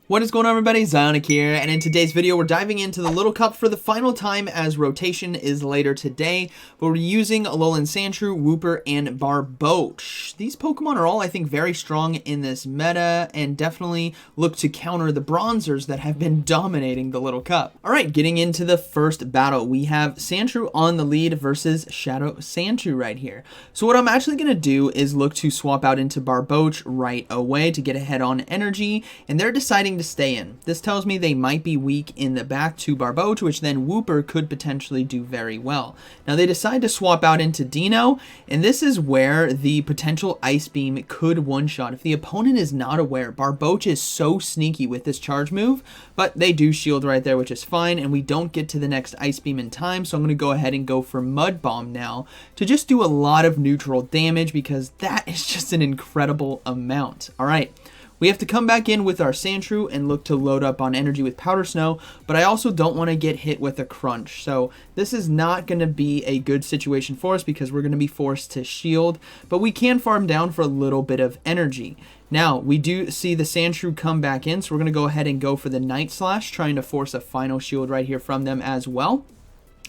What is going on, everybody? ZyoniK here, and in today's video we're diving into the Little Cup for the final time as rotation is later today, but we're using Alolan Sandshrew, Wooper, and Barboach. These Pokemon are all, I think, very strong in this meta and definitely look to counter the Bronzors that have been dominating the Little Cup. Alright, getting into the first battle, we have Sandshrew on the lead versus Shadow Sandshrew right here. So what I'm actually going to do is look to swap out into Barboach right away to get ahead on energy, and they're deciding to stay in. This tells me they might be weak in the back to Barboach, which then Wooper could potentially do very well. Now they decide to swap out into Dino, and this is where the potential Ice Beam could one-shot if the opponent is not aware. Barboach is so sneaky with this charge move, but they do shield right there, which is fine, and we don't get to the next Ice Beam in time, so I'm going to go ahead and go for Mud Bomb now to just do a lot of neutral damage because that is just an incredible amount. Alright. We have to come back in with our Sandshrew and look to load up on energy with Powder Snow, but I also don't want to get hit with a Crunch. So this is not going to be a good situation for us because we're going to be forced to shield, but we can farm down for a little bit of energy. Now, we do see the Sandshrew come back in, so we're going to go ahead and go for the Night Slash, trying to force a final shield right here from them as well.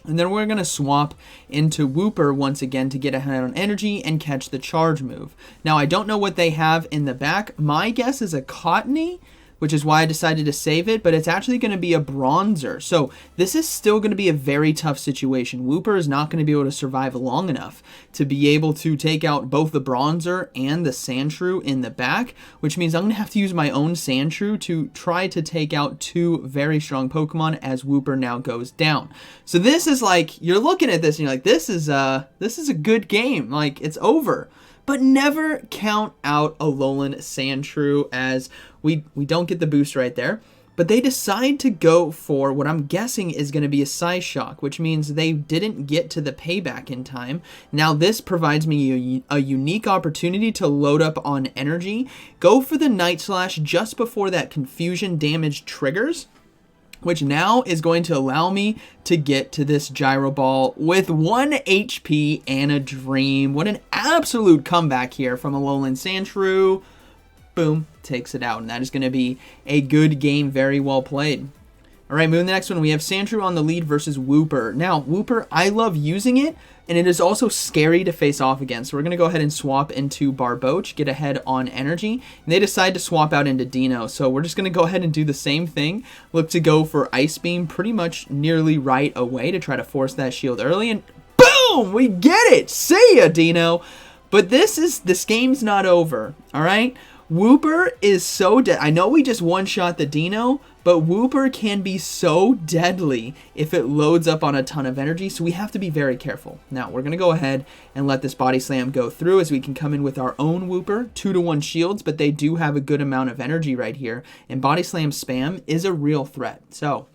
And then we're going to swap into Wooper once again to get ahead on energy and catch the charge move. Now, I don't know what they have in the back. My guess is a Cottony, which is why I decided to save it, but it's actually going to be a Bronzor. So this is still going to be a very tough situation. Wooper is not going to be able to survive long enough to be able to take out both the Bronzor and the Sandshrew in the back, which means I'm going to have to use my own Sandshrew to try to take out two very strong Pokemon as Wooper now goes down. So this is like, you're looking at this and you're like, this is a good game. Like, it's over. But never count out Alolan Sandshrew as we don't get the boost right there. But they decide to go for what I'm guessing is going to be a Psy Shock, which means they didn't get to the payback in time. Now this provides me a unique opportunity to load up on energy, go for the Night Slash just before that confusion damage triggers, which now is going to allow me to get to this Gyro Ball with 1 HP and a Dream. What an absolute comeback here from Alolan Sandshrew. Boom, takes it out. And that is going to be a good game, very well played. Alright, moving to the next one, we have Sandshrew on the lead versus Wooper. Now, Wooper, I love using it, and it is also scary to face off against. So we're going to go ahead and swap into Barboach, get ahead on energy, and they decide to swap out into Dino. So we're just going to go ahead and do the same thing. Look to go for Ice Beam pretty much nearly right away to try to force that shield early, and boom! We get it! See ya, Dino! But this game's not over, alright? Wooper is so dead. I know we just one-shot the Dino, but Wooper can be so deadly if it loads up on a ton of energy, so we have to be very careful. Now, we're going to go ahead and let this Body Slam go through as we can come in with our own Wooper, 2-to-1 shields, but they do have a good amount of energy right here, and Body Slam spam is a real threat. So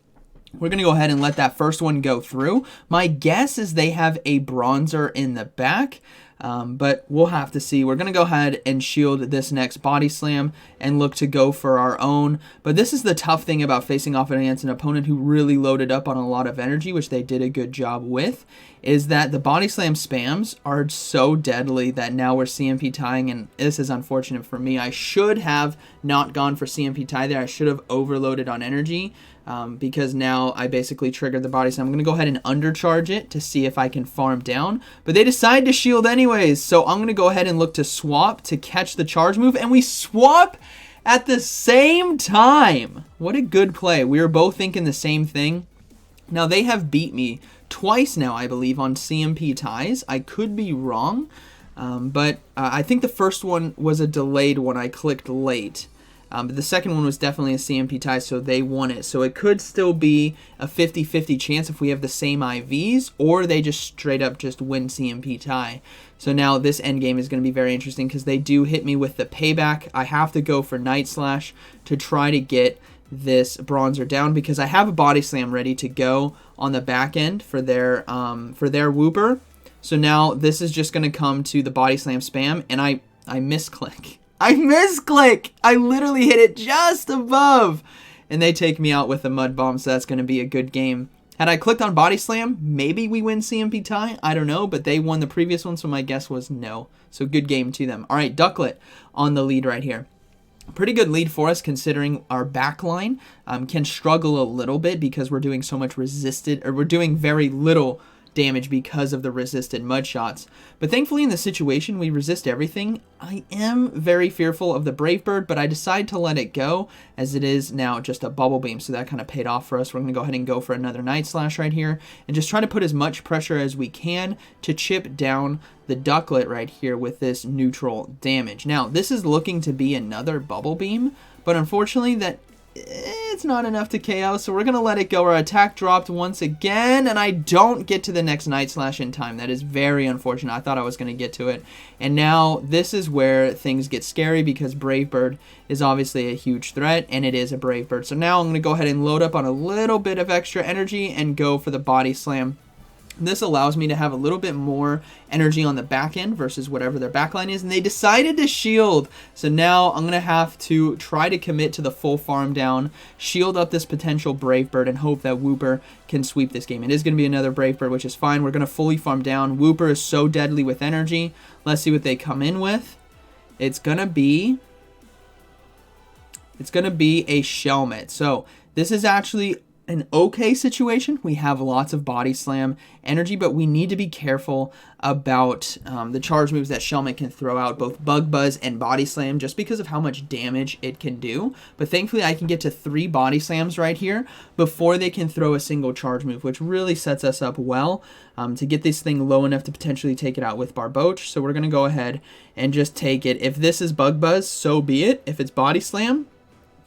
we're going to go ahead and let that first one go through. My guess is they have a Bronzor in the back. But we'll have to see. We're going to go ahead and shield this next Body Slam and look to go for our own. But this is the tough thing about facing off against an opponent who really loaded up on a lot of energy, which they did a good job with, is that the Body Slam spams are so deadly that now we're CMP tying, and this is unfortunate for me. I should have not gone for CMP tie there. I should have overloaded on energy. Because now I basically triggered the Body Slam. I'm going to go ahead and undercharge it to see if I can farm down. But they decide to shield anyways, so I'm going to go ahead and look to swap to catch the charge move, and we swap at the same time. What a good play. We were both thinking the same thing. Now, they have beat me twice now, I believe, on CMP ties. I could be wrong, but I think the first one was a delayed one. I clicked late. But the second one was definitely a CMP tie, so they won it. So it could still be a 50-50 chance if we have the same IVs, or they just straight up just win CMP tie. So now this endgame is going to be very interesting because they do hit me with the payback. I have to go for Night Slash to try to get this Bronzor down because I have a Body Slam ready to go on the back end for their Wooper. So now this is just going to come to the Body Slam spam, and I misclick. I misclick! I literally hit it just above! And they take me out with a Mud Bomb, so that's going to be a good game. Had I clicked on Body Slam, maybe we win CMP tie. I don't know, but they won the previous one, so my guess was no. So good game to them. Alright, Ducklet on the lead right here. Pretty good lead for us considering our back line can struggle a little bit because we're doing so much resisted, or we're doing very little damage because of the resisted mud shots. But thankfully in this situation we resist everything. I am very fearful of the Brave Bird, but I decide to let it go as it is now just a bubble beam, so that kind of paid off for us. We're going to go ahead and go for another Night Slash right here and just try to put as much pressure as we can to chip down the Ducklet right here with this neutral damage. Now this is looking to be another bubble beam, but unfortunately that it's not enough to KO, so we're going to let it go. Our attack dropped once again, and I don't get to the next Night Slash in time. That is very unfortunate. I thought I was going to get to it. And now this is where things get scary because Brave Bird is obviously a huge threat, and it is a Brave Bird. So now I'm going to go ahead and load up on a little bit of extra energy and go for the Body Slam. This allows me to have a little bit more energy on the back end versus whatever their backline is, and they decided to shield. So now I'm going to have to try to commit to the full farm down, shield up this potential Brave Bird, and hope that Wooper can sweep this game. It is going to be another Brave Bird, which is fine. We're going to fully farm down. Wooper is so deadly with energy. Let's see what they come in with. It's going to be a Shelmet. So this is actually an okay situation. We have lots of Body Slam energy, but we need to be careful about the charge moves that Shelmet can throw out, both Bug Buzz and Body Slam, just because of how much damage it can do. But thankfully I can get to 3 Body Slams right here before they can throw a single charge move, which really sets us up well to get this thing low enough to potentially take it out with Barboach. So we're going to go ahead and just take it. If this is Bug Buzz, so be it. If it's Body Slam,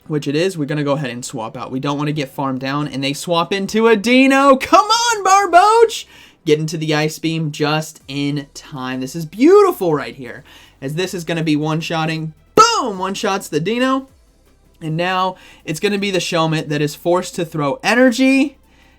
which it is, we're going to go ahead and swap out. We don't want to get farmed down, and they swap into a Dino. Come on, Barboach! Get into the Ice Beam just in time. This is beautiful right here, as this is going to be one-shotting. Boom! One-shots the Dino. And now it's going to be the Shelmet that is forced to throw energy.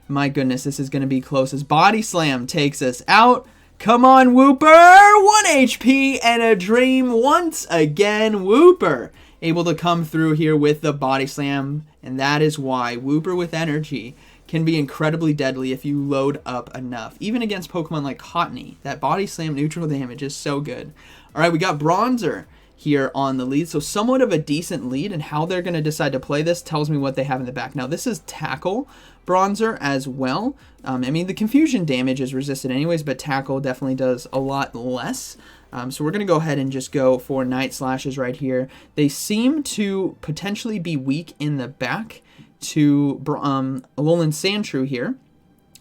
My goodness, this is going to be close as Body Slam takes us out. Come on, Wooper! 1 HP and a dream once again. Wooper able to come through here with the Body Slam, and that is why Wooper with energy can be incredibly deadly if you load up enough. Even against Pokemon like Cottony, that Body Slam neutral damage is so good. Alright, we got Bronzor here on the lead, so somewhat of a decent lead, and how they're going to decide to play this tells me what they have in the back. Now this is Tackle Bronzor as well. I mean, the confusion damage is resisted anyways, but Tackle definitely does a lot less. So we're going to go ahead and just go for Night Slashes right here. They seem to potentially be weak in the back to Alolan Sandshrew here.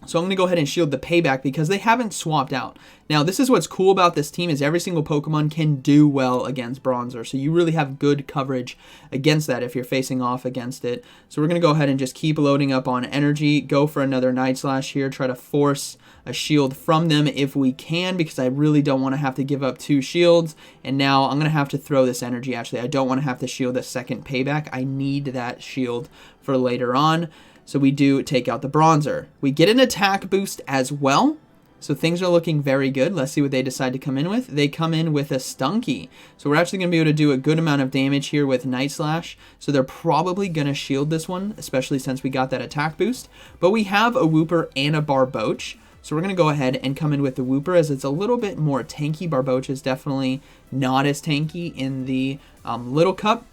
So I'm going to go ahead and shield the payback because they haven't swapped out. Now, this is what's cool about this team is every single Pokemon can do well against Bronzor. So you really have good coverage against that if you're facing off against it. So we're going to go ahead and just keep loading up on energy. Go for another Night Slash here. Try to force a shield from them if we can, because I really don't want to have to give up 2 shields. And now I'm going to have to throw this energy. Actually, I don't want to have to shield a second payback. I need that shield for later on. So we do take out the Bronzor. We get an attack boost as well. So things are looking very good. Let's see what they decide to come in with. They come in with a Stunky. So we're actually going to be able to do a good amount of damage here with Night Slash. So they're probably going to shield this one, especially since we got that attack boost. But we have a Wooper and a Barboach. So we're going to go ahead and come in with the Wooper as it's a little bit more tanky. Barboach is definitely not as tanky in the Little Cup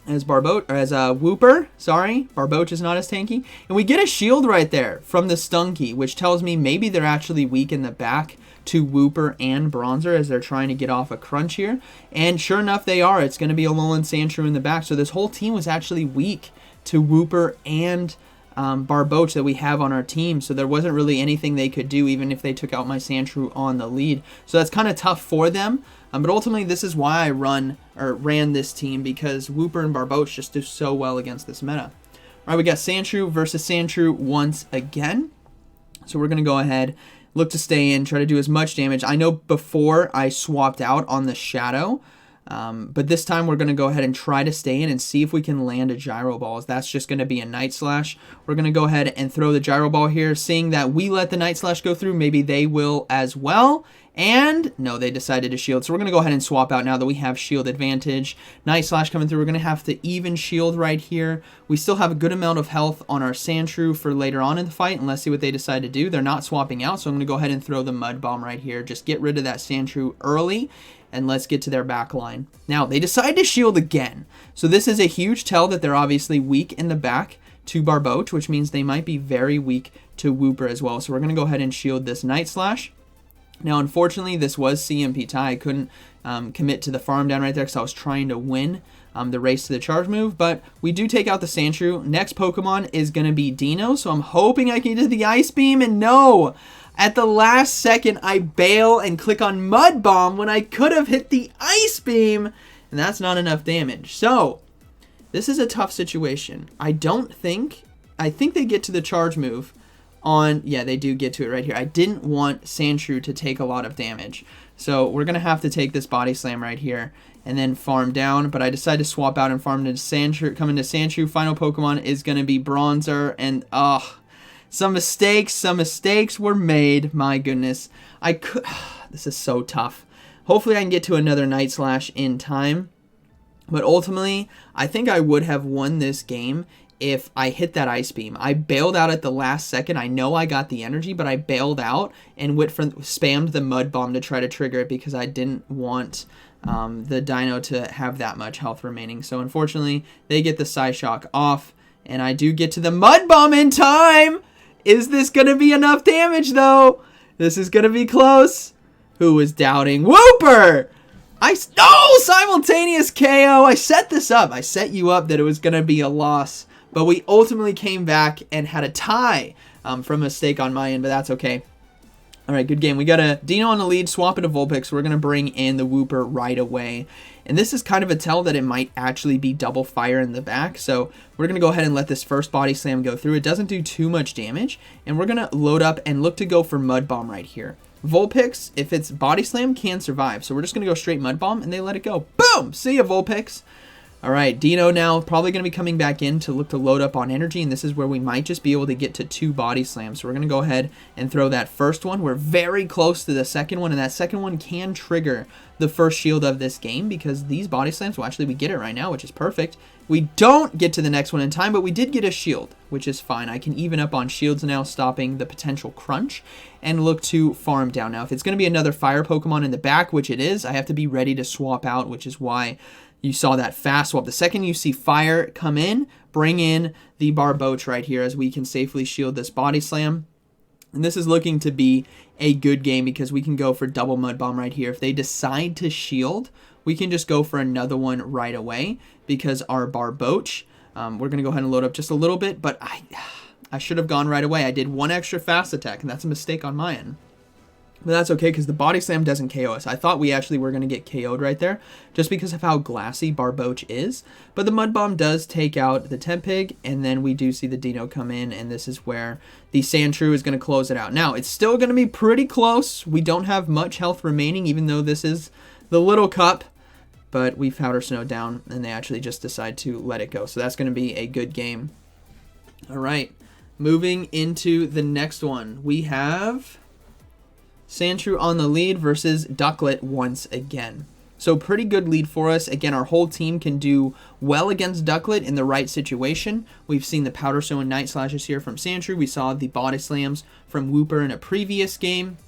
as Wooper. Sorry, Barboach is not as tanky. And we get a shield right there from the Stunky, which tells me maybe they're actually weak in the back to Wooper and Bronzor as they're trying to get off a crunch here. And sure enough, they are. It's going to be Alolan Sandshrew in the back. So this whole team was actually weak to Wooper and Barboach that we have on our team, so there wasn't really anything they could do even if they took out my Sandshrew on the lead. So that's kind of tough for them, but ultimately this is why I ran this team, because Wooper and Barboach just do so well against this meta. Alright, we got Sandshrew versus Sandshrew once again. So we're going to go ahead, look to stay in, try to do as much damage. I know before I swapped out on the Shadow, but this time we're going to go ahead and try to stay in and see if we can land a Gyro Ball. That's just going to be a Night Slash. We're going to go ahead and throw the Gyro Ball here. Seeing that we let the Night Slash go through, maybe they will as well. And no, they decided to shield. So we're going to go ahead and swap out now that we have shield advantage. Night Slash coming through. We're going to have to even shield right here. We still have a good amount of health on our Sandshrew for later on in the fight. And let's see what they decide to do. They're not swapping out, so I'm going to go ahead and throw the Mud Bomb right here. Just get rid of that Sandshrew early. and let's get to their back line. Now, they decide to shield again. So this is a huge tell that they're obviously weak in the back to Barboach, which means they might be very weak to Wooper as well. So we're going to go ahead and shield this Night Slash. Now, unfortunately, this was CMP tie. I couldn't commit to the farm down right there because I was trying to win the race to the charge move, but we do take out the Sandshrew. Next Pokemon is going to be Dino, so I'm hoping I can get to the Ice Beam, and no! At the last second, I bail and click on Mud Bomb when I could have hit the Ice Beam, and that's not enough damage. So, this is a tough situation. I think they get to the charge move on, yeah, they do get to it right here. I didn't want Sandshrew to take a lot of damage, so we're going to have to take this Body Slam right here and then farm down, but I decided to swap out and farm into Sandshrew. Coming to Sandshrew, final Pokemon is going to be Bronzor, and some mistakes were made. My goodness, this is so tough. Hopefully I can get to another Night Slash in time, but ultimately I think I would have won this game if I hit that Ice Beam. I bailed out at the last second. I know I got the energy, but I bailed out and spammed the Mud Bomb to try to trigger it because I didn't want the Dino to have that much health remaining. So unfortunately, they get the Psyshock off, and I do get to the Mud Bomb in time. Is this going to be enough damage, though? This is going to be close. Who was doubting? Wooper! Simultaneous KO. I set this up. I set you up that it was going to be a loss, but we ultimately came back and had a tie from a mistake on my end, but that's okay. All right, good game. We got a Dino on the lead, swap it to Vulpix. So we're going to bring in the Wooper right away. And this is kind of a tell that it might actually be double fire in the back. So we're going to go ahead and let this first Body Slam go through. It doesn't do too much damage. And we're going to load up and look to go for Mud Bomb right here. Vulpix, if it's Body Slam, can survive. So we're just going to go straight Mud Bomb, and they let it go. Boom! See ya, Vulpix. All right, Dino now probably going to be coming back in to look to load up on energy, and this is where we might just be able to get to 2 Body Slams. So we're going to go ahead and throw that first one. We're very close to the second one, and that second one can trigger the first shield of this game because these Body Slams, well, actually we get it right now, which is perfect. We don't get to the next one in time, but we did get a shield, which is fine. I can even up on shields now, stopping the potential crunch, and look to farm down. Now, if it's going to be another fire Pokemon in the back, which it is, I have to be ready to swap out, which is why you saw that fast swap. The second you see fire come in, bring in the Barboach right here as we can safely shield this Body Slam. And this is looking to be a good game because we can go for double Mud Bomb right here. If they decide to shield, we can just go for another one right away because our Barboach, we're going to go ahead and load up just a little bit, but I should have gone right away. I did one extra fast attack, and that's a mistake on my end. But that's okay because the Body Slam doesn't KO us. I thought we actually were going to get KO'd right there just because of how glassy Barboach is. But the Mud Bomb does take out the Tempig, and then we do see the Dino come in, and this is where the Sandshrew is going to close it out. Now, it's still going to be pretty close. We don't have much health remaining, even though this is the Little Cup. But we Powder Snow down, and they actually just decide to let it go. So that's going to be a good game. All right, moving into the next one. We have Sandshrew on the lead versus Ducklet once again. So pretty good lead for us. Again, our whole team can do well against Ducklet in the right situation. We've seen the Powder Snow and Night Slashes here from Sandshrew. We saw the Body Slams from Wooper in a previous game.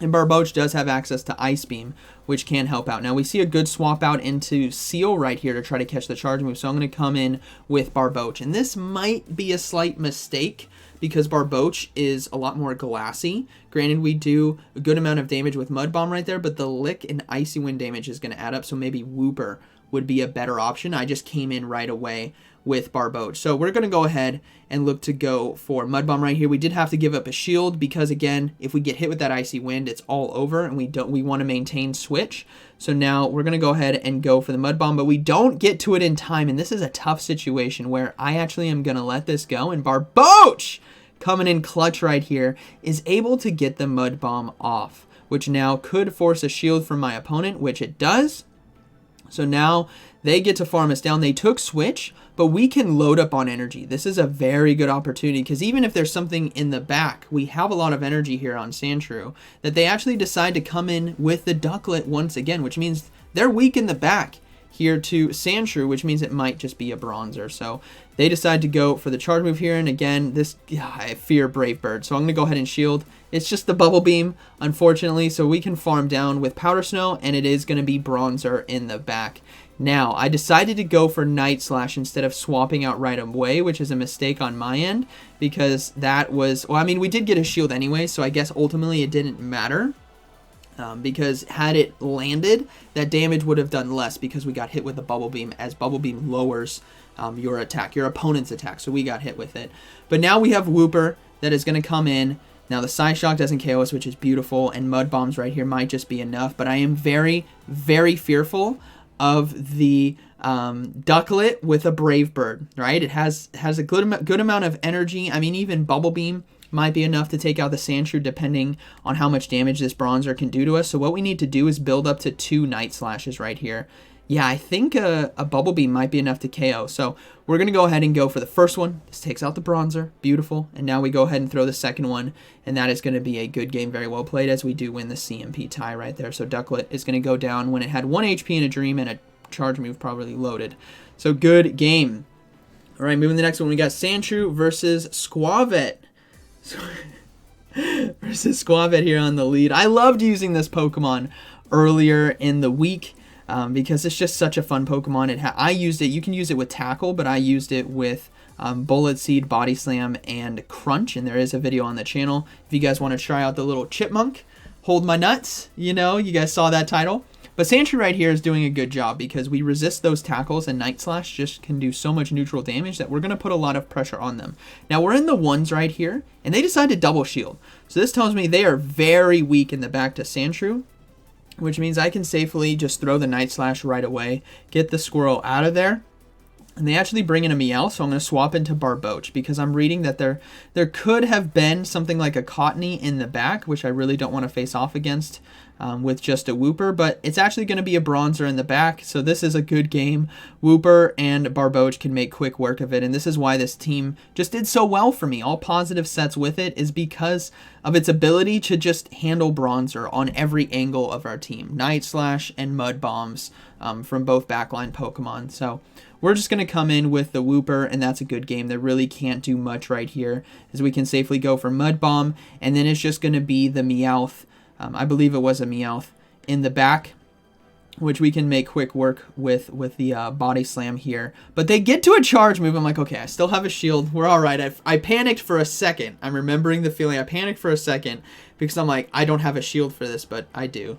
And Barboach does have access to Ice Beam, which can help out. Now, we see a good swap out into Seal right here to try to catch the charge move. So I'm going to come in with Barboach. And this might be a slight mistake because Barboach is a lot more glassy. Granted, we do a good amount of damage with Mud Bomb right there, but the Lick and Icy Wind damage is going to add up, so maybe Wooper would be a better option. I just came in right away with Barboach. So we're going to go ahead and look to go for Mud Bomb right here. We did have to give up a shield because, again, if we get hit with that Icy Wind, it's all over, and we want to maintain switch. So now we're going to go ahead and go for the Mud Bomb, but we don't get to it in time, and this is a tough situation where I actually am going to let this go, and Barboach, coming in clutch right here, is able to get the Mud Bomb off, which now could force a shield from my opponent, which it does. So now they get to farm us down. They took switch, but we can load up on energy. This is a very good opportunity because even if there's something in the back, we have a lot of energy here on Sandshrew that they actually decide to come in with the Ducklet once again, which means they're weak in the back here to Sandshrew, which means it might just be a Bronzor. So They decide to go for the charge move here, and again, I fear Brave Bird, so I'm going to go ahead and shield. It's just the Bubble Beam, unfortunately, so we can farm down with Powder Snow, and it is going to be Bronzor in the back. Now, I decided to go for Night Slash instead of swapping out right away, which is a mistake on my end, because that was, well, I mean, we did get a shield anyway, so I guess ultimately it didn't matter. Because had it landed, that damage would have done less because we got hit with the Bubble Beam, as Bubble Beam lowers your attack, your opponent's attack, so we got hit with it. But now we have Wooper that is going to come in. Now the Psyshock doesn't KO us, which is beautiful, and Mud Bombs right here might just be enough, but I am very, very fearful of the Ducklet with a Brave Bird, right? It has a good amount of energy. I mean, even Bubble Beam might be enough to take out the Sandshrew depending on how much damage this Bronzor can do to us. So what we need to do is build up to 2 Night Slashes right here. Yeah, I think a Bubble Beam might be enough to KO. So we're going to go ahead and go for the first one. This takes out the Bronzor. Beautiful. And now we go ahead and throw the second one. And that is going to be a good game, very well played, as we do win the CMP tie right there. So Ducklet is going to go down when it had 1 HP in a Dream and a charge move probably loaded. So good game. All right, moving to the next one. We got Sandshrew versus Squavet. Versus Squavet here on the lead. I loved using this Pokemon earlier in the week because it's just such a fun Pokemon. I used it. You can use it with Tackle, but I used it with Bullet Seed, Body Slam, and Crunch, and there is a video on the channel if you guys want to try out the little chipmunk. Hold my nuts. You know, you guys saw that title. But Sandshrew right here is doing a good job because we resist those tackles, and Night Slash just can do so much neutral damage that we're going to put a lot of pressure on them. Now we're in the ones right here, and they decide to double shield. So this tells me they are very weak in the back to Sandshrew, which means I can safely just throw the Night Slash right away, get the squirrel out of there. And they actually bring in a Meowth, so I'm going to swap into Barboach because I'm reading that there could have been something like a Cottony in the back, which I really don't want to face off against with just a Wooper, but it's actually going to be a Bronzor in the back, so this is a good game. Wooper and Barboach can make quick work of it, and this is why this team just did so well for me. All positive sets with it is because of its ability to just handle Bronzor on every angle of our team. Night Slash and Mud Bombs from both backline Pokemon, so we're just going to come in with the Wooper, and that's a good game. They really can't do much right here, as we can safely go for Mud Bomb, and then it's just going to be the Meowth. I believe it was a Meowth in the back, which we can make quick work with the Body Slam here. But they get to a charge move. I'm like, okay, I still have a shield. We're all right. I panicked for a second. I'm remembering the feeling. I panicked for a second because I'm like, I don't have a shield for this, but I do.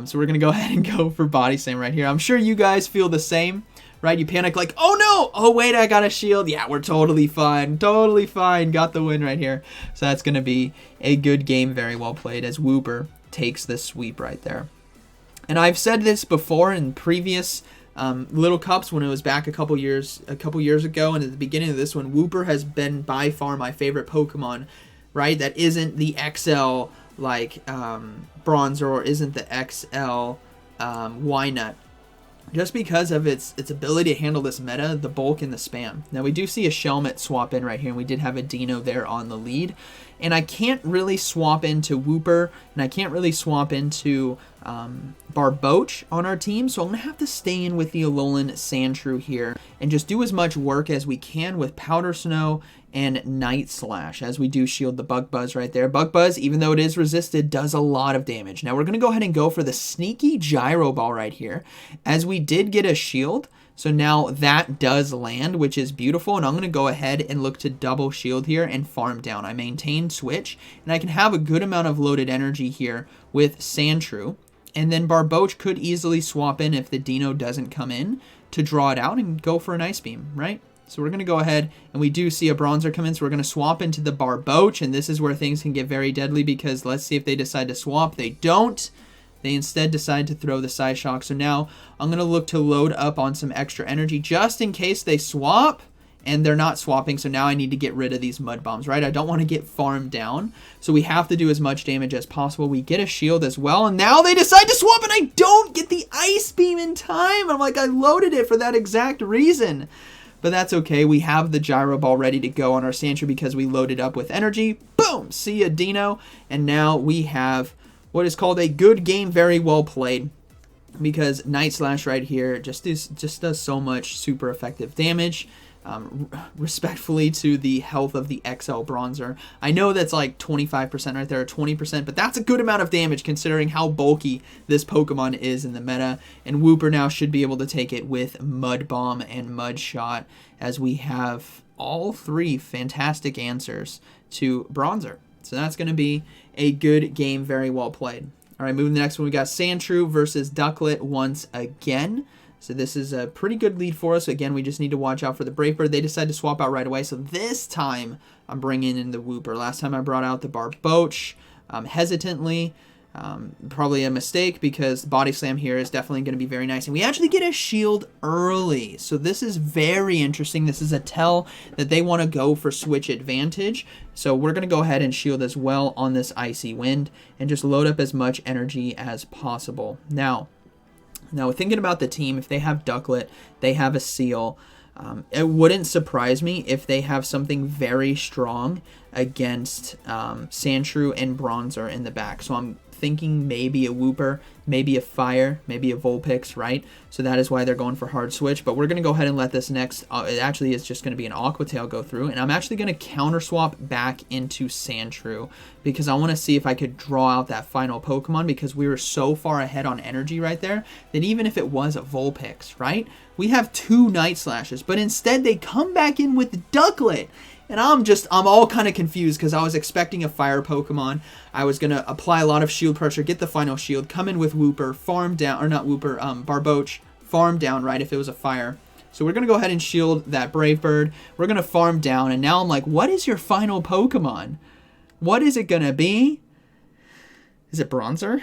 So we're going to go ahead and go for Body Slam right here. I'm sure you guys feel the same. Right, you panic like, oh no, oh wait, I got a shield. Yeah, we're totally fine, got the win right here. So that's going to be a good game, very well played, as Wooper takes this sweep right there. And I've said this before in previous Little Cups when it was back a couple years ago, and at the beginning of this one, Wooper has been by far my favorite Pokemon, right? That isn't the XL like Bronzor, or isn't the XL Wynut. Just because of its ability to handle this meta, the bulk and the spam. Now we do see a Shelmet swap in right here, and we did have a Dino there on the lead. And I can't really swap into Wooper, and I can't really swap into Barboach on our team, so I'm going to have to stay in with the Alolan Sandshrew here and just do as much work as we can with Powder Snow and Night Slash, as we do shield the Bug Buzz right there. Bug Buzz, even though it is resisted, does a lot of damage. Now we're going to go ahead and go for the sneaky Gyro Ball right here, as we did get a shield. So now that does land, which is beautiful, and I'm going to go ahead and look to double shield here and farm down. I maintain switch, and I can have a good amount of loaded energy here with Sandshrew, and then Barboach could easily swap in if the Dino doesn't come in to draw it out and go for an Ice Beam, right? So we're going to go ahead, and we do see a Bronzor come in, so we're going to swap into the Barboach, and this is where things can get very deadly, because let's see if they decide to swap. They don't. They instead decide to throw the Psyshock. So now I'm going to look to load up on some extra energy just in case they swap, and they're not swapping. So now I need to get rid of these Mud Bombs, right? I don't want to get farmed down. So we have to do as much damage as possible. We get a shield as well, and now they decide to swap, and I don't get the Ice Beam in time. I'm like, I loaded it for that exact reason. But that's okay. We have the Gyro Ball ready to go on our Sandshrew because we loaded up with energy. Boom! See ya, Dino. And now we have what is called a good game, very well played, because Night Slash right here just does so much super effective damage. respectfully to the health of the XL Bronzor. I know that's like 25% right there, or 20%, but that's a good amount of damage considering how bulky this Pokemon is in the meta. And Wooper now should be able to take it with Mud Bomb and Mud Shot, as we have all three fantastic answers to Bronzor. So that's going to be a good game, very well played. All right, moving to the next one, we got Sandshrew versus Ducklet once again. So this is a pretty good lead for us. Again, we just need to watch out for the Brave Bird. They decide to swap out right away. So this time, I'm bringing in the Wooper. Last time I brought out the Barboach hesitantly. Probably a mistake, because Body Slam here is definitely going to be very nice. And we actually get a shield early. So this is very interesting. This is a tell that they want to go for switch advantage. So we're going to go ahead and shield as well on this Icy Wind and just load up as much energy as possible. Now thinking about the team, if they have Ducklet, they have a Seal. It wouldn't surprise me if they have something very strong against Sandshrew and Bronzor in the back. So I'm thinking maybe a Wooper, maybe a Fire, maybe a Vulpix, right? So that is why they're going for hard switch. But we're going to go ahead and let this next, it actually is just going to be an Aqua Tail go through. And I'm actually going to counter swap back into Sandshrew, because I want to see if I could draw out that final Pokemon, because we were so far ahead on energy right there that even if it was a Vulpix, right? We have 2 Night Slashes, but instead they come back in with Ducklet. And I'm all kind of confused, because I was expecting a Fire Pokemon. I was going to apply a lot of shield pressure, get the final shield, come in with Wooper, farm down, or not Wooper, Barboach, farm down, right, if it was a Fire. So we're going to go ahead and shield that Brave Bird. We're going to farm down, and now I'm like, what is your final Pokemon? What is it going to be? Is it Bronzor?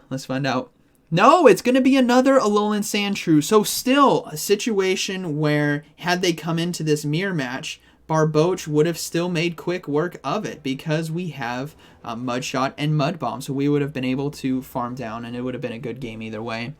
Let's find out. No, it's going to be another Alolan Sandshrew. So still a situation where, had they come into this mirror match, Barboach would have still made quick work of it, because we have Mud Shot and Mud Bomb. So we would have been able to farm down, and it would have been a good game either way.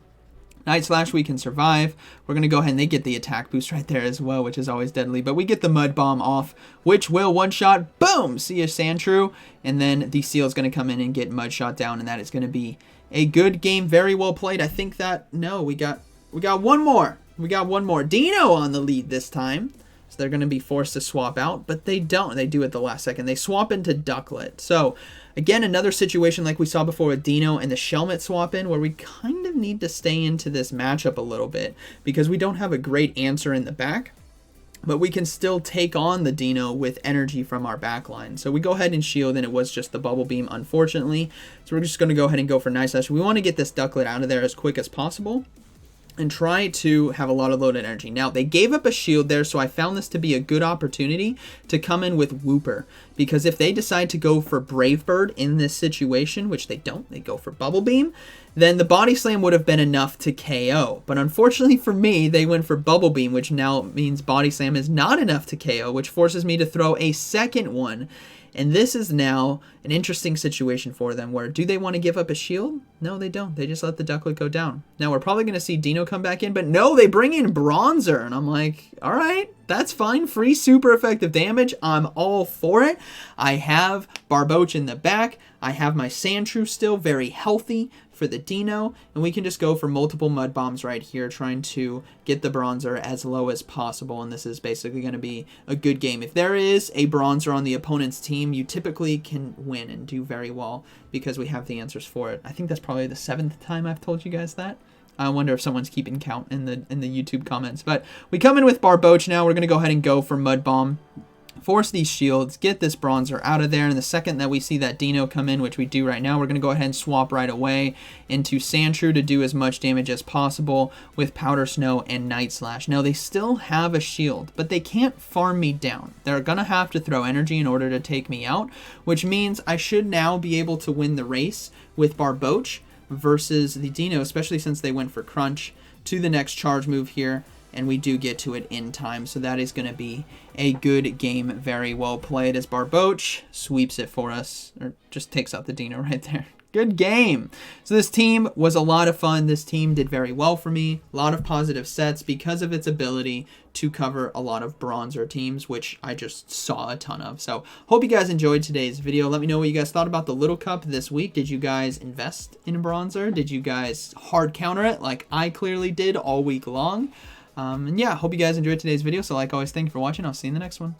Night Slash, we can survive. We're going to go ahead and they get the attack boost right there as well, which is always deadly. But we get the Mud Bomb off, which will one-shot, boom, see a Sandshrew. And then the Seal is going to come in and get Mud Shot down, and that is going to be a good game, very well played. I think that, no, we got one more. We got one more. Dino on the lead this time. So they're going to be forced to swap out, but they don't. They do at the last second. They swap into Ducklet. So, again, another situation like we saw before with Dino and the Shelmet swap in, where we kind of need to stay into this matchup a little bit, because we don't have a great answer in the back, but we can still take on the Dino with energy from our backline. So we go ahead and shield, and it was just the Bubble Beam, unfortunately. So we're just going to go ahead and go for Night Slash. We want to get this Ducklet out of there as quick as possible and try to have a lot of loaded energy. Now, they gave up a shield there, so I found this to be a good opportunity to come in with Wooper, because if they decide to go for Brave Bird in this situation, which they don't, they go for Bubble Beam, then the Body Slam would have been enough to KO. But unfortunately for me, they went for Bubble Beam, which now means Body Slam is not enough to KO, which forces me to throw a second one. And this is now an interesting situation for them, where do they want to give up a shield? No, they don't. They just let the Ducklet go down. Now, we're probably going to see Dino come back in, but no, they bring in Bronzor. And I'm like, all right, that's fine. Free super effective damage. I'm all for it. I have Barboach in the back. I have my Sandshrew still very healthy for the Dino, and we can just go for multiple Mud Bombs right here, trying to get the Bronzor as low as possible, and this is basically going to be a good game. If there is a Bronzor on the opponent's team, you typically can win and do very well, because we have the answers for it. I think that's probably the 7th time I've told you guys that. I wonder if someone's keeping count in the YouTube comments. But we come in with Barboach now. We're going to go ahead and go for Mud Bomb, force these shields, get this Bronzor out of there, and the second that we see that Dino come in, which we do right now, we're going to go ahead and swap right away into Sandshrew to do as much damage as possible with Powder Snow and Night Slash. Now, they still have a shield, but they can't farm me down. They're going to have to throw energy in order to take me out, which means I should now be able to win the race with Barboach versus the Dino, especially since they went for Crunch to the next charge move here. And we do get to it in time, so that is going to be a good game. Very well played, as Barboach sweeps it for us, or just takes out the Dino right there. Good game. So this team was a lot of fun. This team did very well for me. A lot of positive sets because of its ability to cover a lot of Bronzor teams, which I just saw a ton of. So hope you guys enjoyed today's video. Let me know what you guys thought about the Little Cup this week. Did you guys invest in Bronzor? Did you guys hard counter it like I clearly did all week long? And yeah, hope you guys enjoyed today's video. So like always, thank you for watching. I'll see you in the next one.